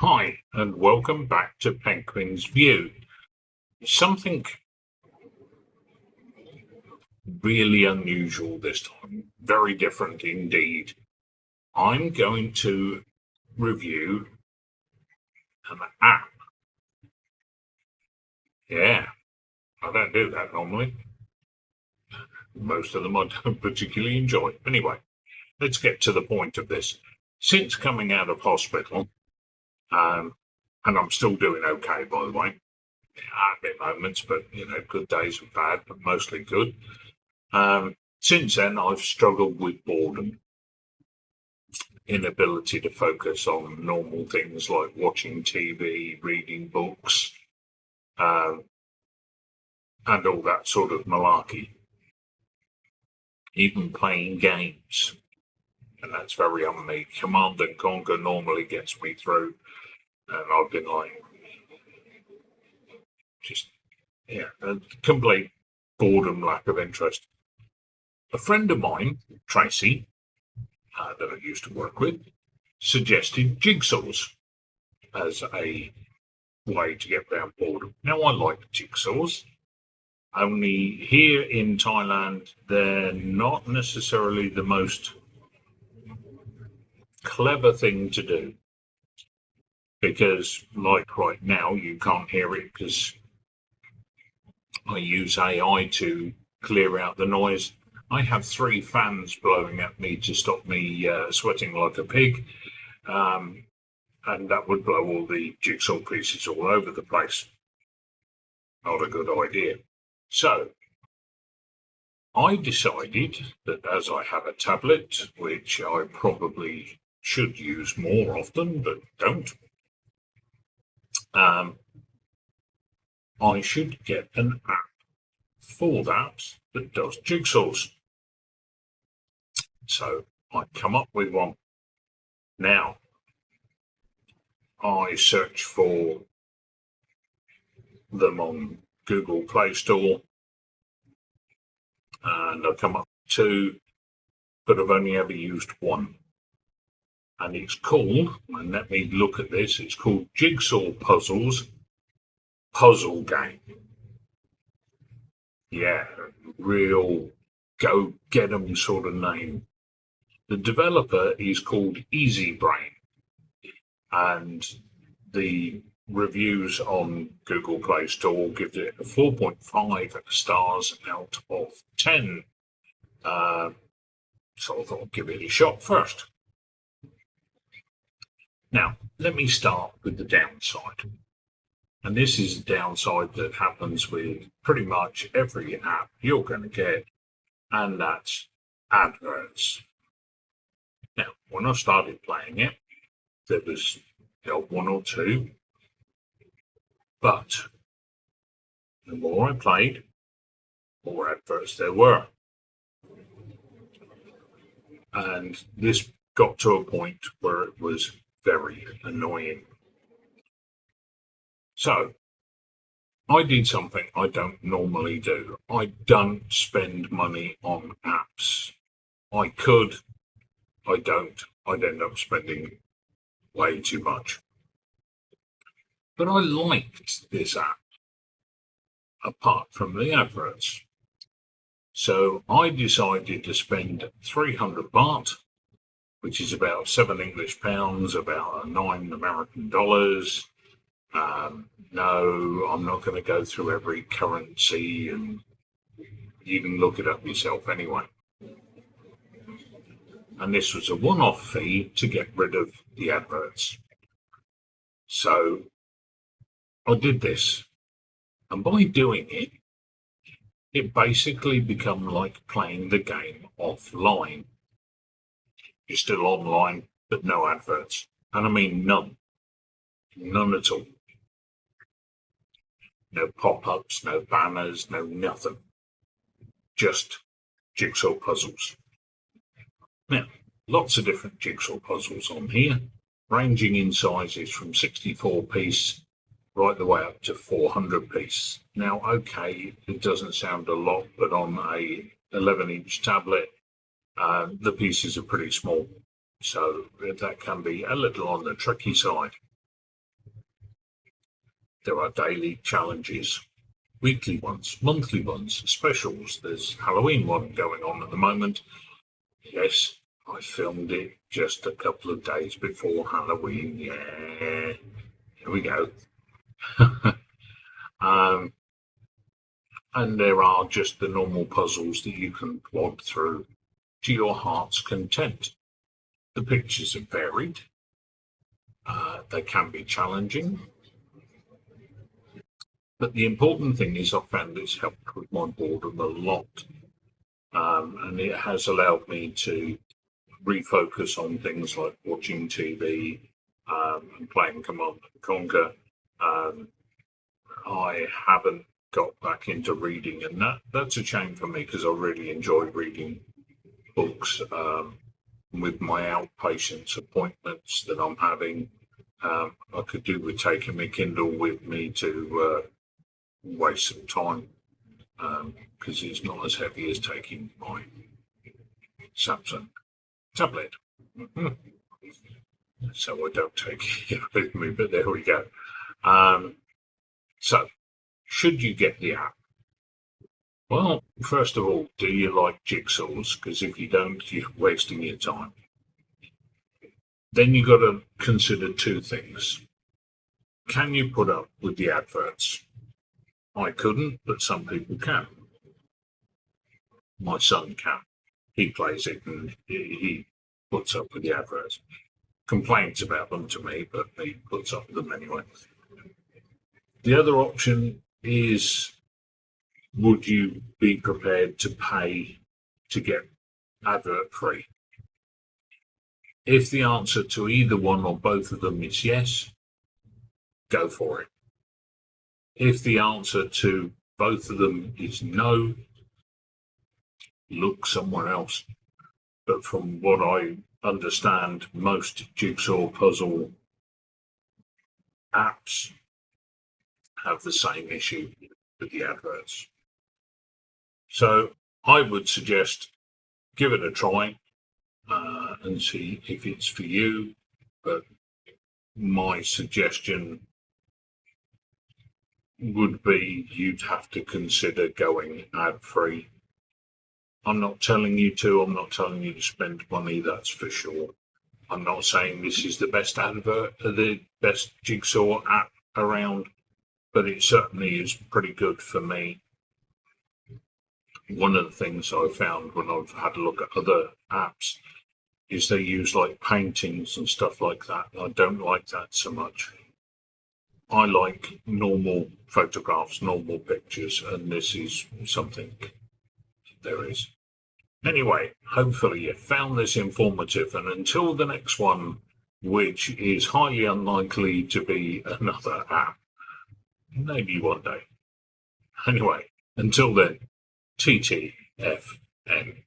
Hi, and welcome back to Penguin's View. Something really unusual this time, very different indeed. I'm going to review an app. Yeah, I don't do that normally. Most of them I don't particularly enjoy. Anyway, let's get to the point of this. Since coming out of hospital, and I'm still doing okay, by the way. Bit moments, but good days and bad, but mostly good. Since then, I've struggled with boredom, inability to focus on normal things like watching TV, reading books, um, and all that sort of malarkey. Even playing games, and that's very on me. Command and Conquer normally gets me through, and I've been like, just a complete boredom, lack of interest. A friend of mine, Tracy, that I used to work with, suggested jigsaws as a way to get around boredom. Now, I like jigsaws, only here in Thailand, they're not necessarily the most clever thing to do. Because, like right now, you can't hear it because I use AI to clear out the noise. I have 3 fans blowing at me to stop me sweating like a pig. And that would blow all the jigsaw pieces all over the place. Not a good idea. So, I decided that as I have a tablet, which I probably should use more often, but don't, I should get an app for that does jigsaws. So I come up with one. Now, I search for them on Google Play Store, and I come up with 2, but I've only ever used one. And it's called, and let me look at this, it's called Jigsaw Puzzles Puzzle Game. Yeah, real go get 'em sort of name. The developer is called Easy Brain, and the reviews on Google Play Store give it a 4.5 stars out of 10. So I thought I'd give it a shot first. Now, let me start with the downside. And this is a downside that happens with pretty much every app you're going to get, and that's adverts. Now, when I started playing it, there was 1 or 2, but the more I played, the more adverts there were. And this got to a point where it was very annoying. So, I did something I don't normally do. I don't spend money on apps. I could, I don't. I'd end up spending way too much. But I liked this app, apart from the adverts. So I decided to spend 300 baht, which is about 7 English pounds, about 9 American dollars. No, I'm not going to go through every currency, and you can look it up yourself anyway. And this was a one-off fee to get rid of the adverts. So I did this, and by doing it, it basically become like playing the game offline. You're still online, but no adverts. And I mean none. None at all. No pop-ups, no banners, no nothing. Just jigsaw puzzles. Now, lots of different jigsaw puzzles on here, ranging in sizes from 64 piece right the way up to 400 piece. Now, okay, it doesn't sound a lot, but on a 11-inch tablet, the pieces are pretty small. So that can be a little on the tricky side. There are daily challenges, weekly ones, monthly ones, specials. There's Halloween one going on at the moment. Yes, I filmed it just a couple of days before Halloween. Yeah, here we go. And there are just the normal puzzles that you can plod through to your heart's content. The pictures are varied. They can be challenging. But the important thing is I've found it's helped with my boredom a lot. And it has allowed me to refocus on things like watching TV and playing Command and Conquer. I haven't got back into reading, and that's a shame for me because I really enjoy reading books. With my outpatients appointments that I'm having, I could do with taking my Kindle with me to waste some time because it's not as heavy as taking my Samsung tablet. So I don't take it with me, but there we go. So, should you get the app? Well, first of all, do you like jigsaws? Because if you don't, you're wasting your time. Then you've got to consider two things. Can you put up with the adverts? I couldn't, but some people can. My son can. He plays it and he puts up with the adverts. Complains about them to me, but he puts up with them anyway. The other option is, would you be prepared to pay to get advert free? If the answer to either one or both of them is yes, go for it. If the answer to both of them is no, look somewhere else. But from what I understand, most jigsaw puzzle apps have the same issue with the adverts. So I would suggest give it a try and see if it's for you. But my suggestion would be you'd have to consider going ad-free. I'm not telling you to. I'm not telling you to spend money, that's for sure. I'm not saying this is the best the best jigsaw app around, but it certainly is pretty good for me. One of the things I've found when I've had a look at other apps is they use like paintings and stuff like that. I don't like that so much. I like normal photographs, normal pictures, and this is something there is. Anyway, hopefully you found this informative, and until the next one, which is highly unlikely to be another app, maybe one day. Anyway, until then, TTFN.